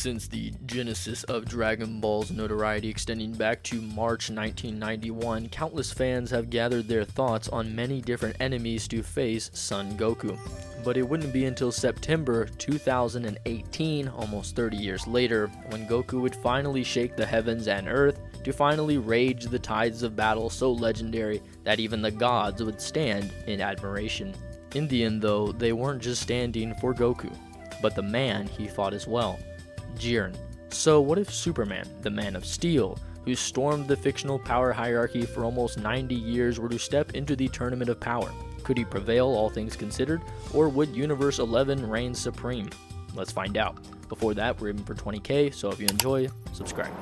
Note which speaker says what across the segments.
Speaker 1: Since the genesis of Dragon Ball's notoriety extending back to March 1991, countless fans have gathered their thoughts on many different enemies to face Son Goku. But it wouldn't be until September 2018, almost 30 years later, when Goku would finally shake the heavens and earth to finally rage the tides of battle so legendary that even the gods would stand in admiration. In the end though, they weren't just standing for Goku, but the man he fought as well. Jiren. So what if Superman, the Man of Steel, who stormed the fictional power hierarchy for almost 90 years, were to step into the Tournament of Power? Could he prevail, all things considered, or would Universe 11 reign supreme? Let's find out. Before that, we're aiming for 20k, so if you enjoy, subscribe.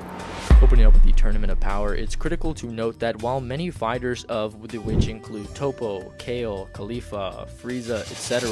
Speaker 1: Opening up with the Tournament of Power, it's critical to note that while many fighters of which include Toppo, Kale, Khalifa, Frieza, etc.,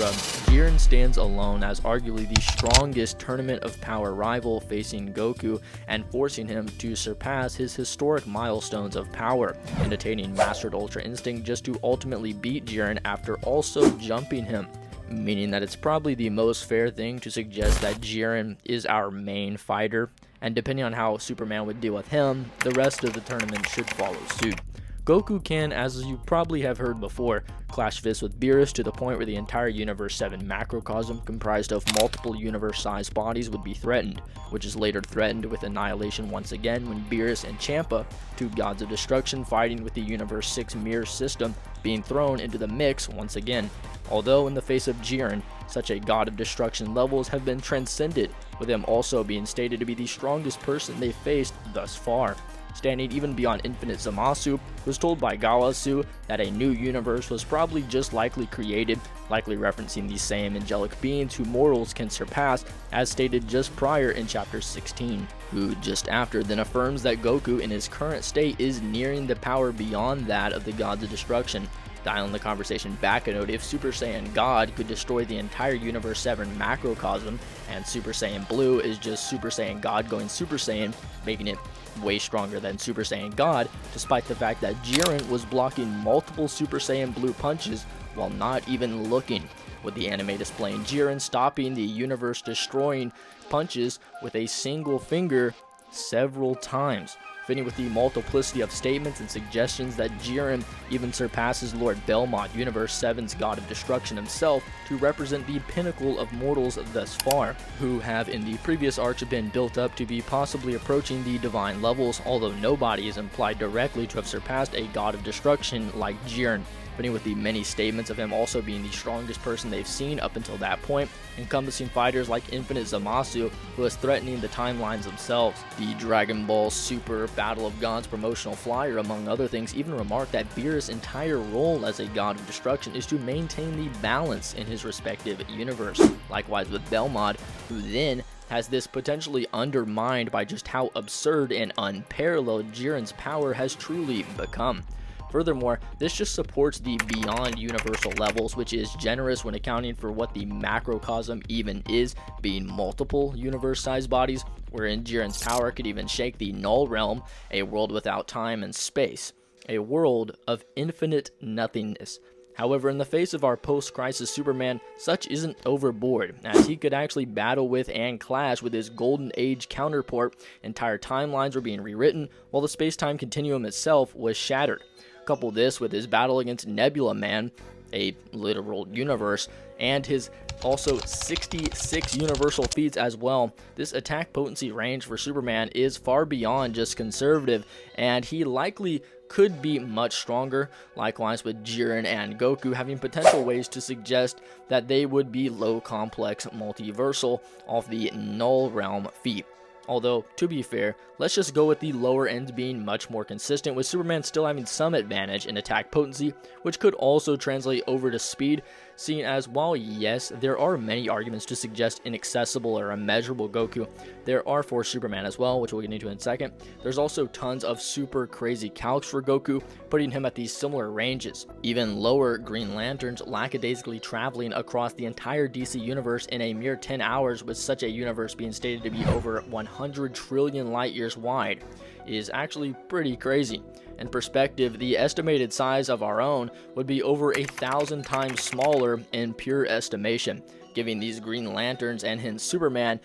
Speaker 1: Jiren stands alone as arguably the strongest Tournament of Power rival, facing Goku and forcing him to surpass his historic milestones of power, and attaining Mastered Ultra Instinct just to ultimately beat Jiren after also jumping him. Meaning that it's probably the most fair thing to suggest that Jiren is our main fighter, and depending on how Superman would deal with him, the rest of the tournament should follow suit. Goku can, as you probably have heard before, clash fists with Beerus to the point where the entire Universe 7 macrocosm, comprised of multiple universe-sized bodies, would be threatened, which is later threatened with annihilation once again when Beerus and Champa, two gods of destruction fighting with the Universe 6 mirror system, being thrown into the mix once again. Although in the face of Jiren, such a god of destruction levels have been transcended, with him also being stated to be the strongest person they faced thus far. Standing even beyond Infinite Zamasu, was told by Gawasu that a new universe was probably just likely created, likely referencing the same angelic beings who mortals can surpass, as stated just prior in chapter 16, who just after then affirms that Goku in his current state is nearing the power beyond that of the gods of destruction. Dialing the conversation back a note, if Super Saiyan God could destroy the entire Universe 7 macrocosm, and Super Saiyan Blue is just Super Saiyan God going Super Saiyan, making it way stronger than Super Saiyan God, despite the fact that Jiren was blocking multiple Super Saiyan Blue punches while not even looking, with the anime displaying Jiren stopping the universe destroying punches with a single finger several times, fitting with the multiplicity of statements and suggestions that Jiren even surpasses Lord Belmont, Universe 7's god of destruction himself, to represent the pinnacle of mortals thus far, who have in the previous arcs been built up to be possibly approaching the divine levels, although nobody is implied directly to have surpassed a god of destruction like Jiren, fitting with the many statements of him also being the strongest person they've seen up until that point, encompassing fighters like Infinite Zamasu, who is threatening the timelines themselves. The Dragon Ball Super Battle of Gods promotional flyer, among other things, even remarked that Beerus' entire role as a god of destruction is to maintain the balance in his respective universe. Likewise with Belmont, who then has this potentially undermined by just how absurd and unparalleled Jiren's power has truly become. Furthermore, this just supports the beyond universal levels, which is generous when accounting for what the macrocosm even is, being multiple universe-sized bodies, wherein Jiren's power could even shake the Null Realm, a world without time and space, a world of infinite nothingness. However, in the face of our post-crisis Superman, such isn't overboard, as he could actually battle with and clash with his Golden Age counterpart. Entire timelines were being rewritten, while the space-time continuum itself was shattered. Couple this with his battle against Nebula Man, a literal universe, and his also 66 universal feats as well. This attack potency range for Superman is far beyond just conservative, and he likely could be much stronger. Likewise with Jiren and Goku having potential ways to suggest that they would be low complex multiversal off the Null Realm feat. Although, to be fair, let's just go with the lower end being much more consistent, with Superman still having some advantage in attack potency, which could also translate over to speed, seeing as while yes, there are many arguments to suggest inaccessible or immeasurable Goku, there are for Superman as well, which we'll get into in a second. There's also tons of super crazy calcs for Goku, putting him at these similar ranges. Even lower Green Lanterns lackadaisically traveling across the entire DC universe in a mere 10 hours, with such a universe being stated to be over 100 trillion light years wide, is actually pretty crazy. In perspective, the estimated size of our own would be over 1,000 times smaller in pure estimation, giving these Green Lanterns and hence Superman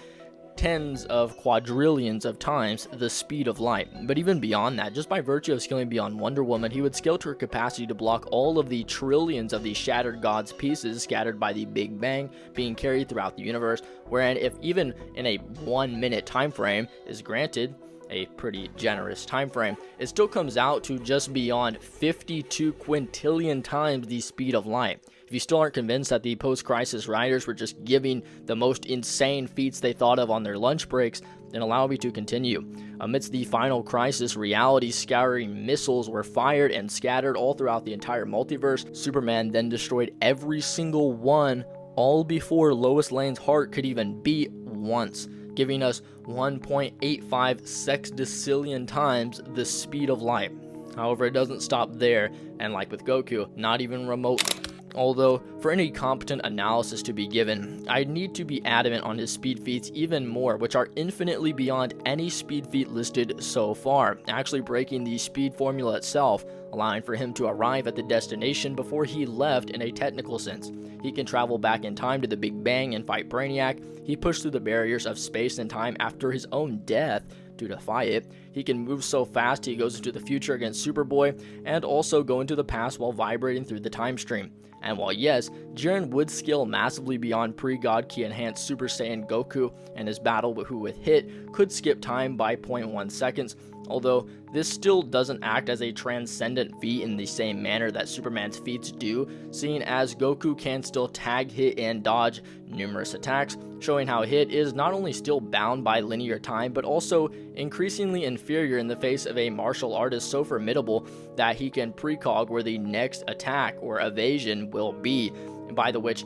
Speaker 1: tens of quadrillions of times the speed of light. But even beyond that, just by virtue of scaling beyond Wonder Woman, he would scale to her capacity to block all of the trillions of the shattered gods pieces scattered by the Big Bang being carried throughout the universe, wherein if even in a 1 minute time frame is granted, a pretty generous time frame, it still comes out to just beyond 52 quintillion times the speed of light. If you still aren't convinced that the post-crisis writers were just giving the most insane feats they thought of on their lunch breaks, then allow me to continue. Amidst the final crisis, reality-scouring missiles were fired and scattered all throughout the entire multiverse. Superman then destroyed every single one, all before Lois Lane's heart could even beat once, giving us 1.85 sextillion times the speed of light. However, it doesn't stop there, and like with Goku, not even remotely. Although, for any competent analysis to be given, I'd need to be adamant on his speed feats even more, which are infinitely beyond any speed feat listed so far, actually breaking the speed formula itself, allowing for him to arrive at the destination before he left in a technical sense. He can travel back in time to the Big Bang and fight Brainiac. He pushed through the barriers of space and time after his own death to defy it. He can move so fast he goes into the future against Superboy, and also go into the past while vibrating through the time stream. And while yes, Jiren would scale massively beyond pre-God Ki enhanced Super Saiyan Goku, and his battle with Hit could skip time by 0.1 seconds, although this still doesn't act as a transcendent feat in the same manner that Superman's feats do, seeing as Goku can still tag, hit, and dodge numerous attacks, showing how Hit is not only still bound by linear time, but also increasingly inferior in the face of a martial artist so formidable that he can precog where the next attack or evasion will be, by the which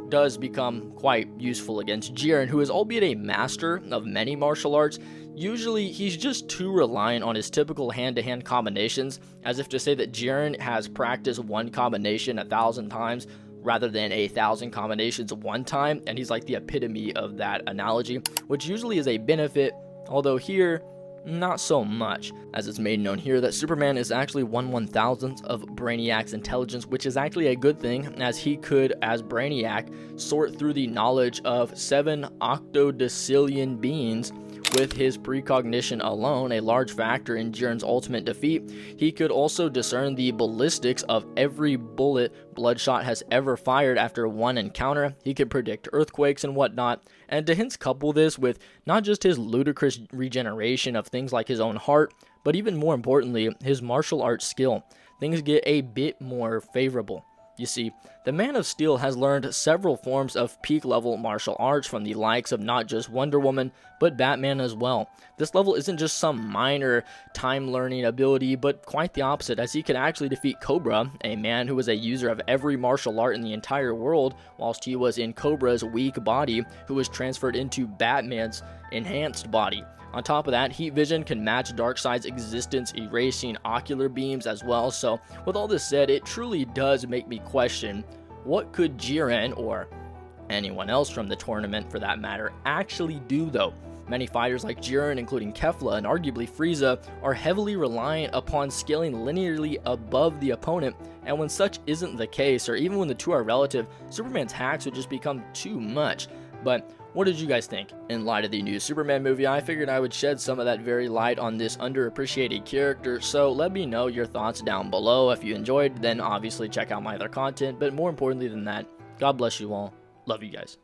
Speaker 1: does become quite useful against Jiren, who is albeit a master of many martial arts. Usually he's just too reliant on his typical hand-to-hand combinations, as if to say that Jiren has practiced one combination 1,000 times rather than 1,000 combinations one time, and he's like the epitome of that analogy, which usually is a benefit, although here, not so much, as it's made known here that Superman is actually 1/1000th of Brainiac's intelligence, which is actually a good thing, as he could, as Brainiac, sort through the knowledge of 7 octodecillion beings with his precognition alone, a large factor in Jiren's ultimate defeat. He could also discern the ballistics of every bullet Bloodshot has ever fired after one encounter. He could predict earthquakes and whatnot, and to hence couple this with not just his ludicrous regeneration of things like his own heart, but even more importantly, his martial arts skill. Things get a bit more favorable. You see, the Man of Steel has learned several forms of peak-level martial arts from the likes of not just Wonder Woman, but Batman as well. This level isn't just some minor time-learning ability, but quite the opposite, as he can actually defeat Cobra, a man who was a user of every martial art in the entire world, whilst he was in Cobra's weak body, who was transferred into Batman's enhanced body. On top of that, Heat Vision can match Darkseid's existence, erasing ocular beams as well. So, with all this said, it truly does make me question, what could Jiren, or anyone else from the tournament for that matter, actually do though? Many fighters like Jiren, including Kefla and arguably Frieza, are heavily reliant upon scaling linearly above the opponent, and when such isn't the case, or even when the two are relative, Superman's hacks would just become too much. But what did you guys think? In light of the new Superman movie, I figured I would shed some of that very light on this underappreciated character, so let me know your thoughts down below. If you enjoyed, then obviously check out my other content, but more importantly than that, God bless you all. Love you guys.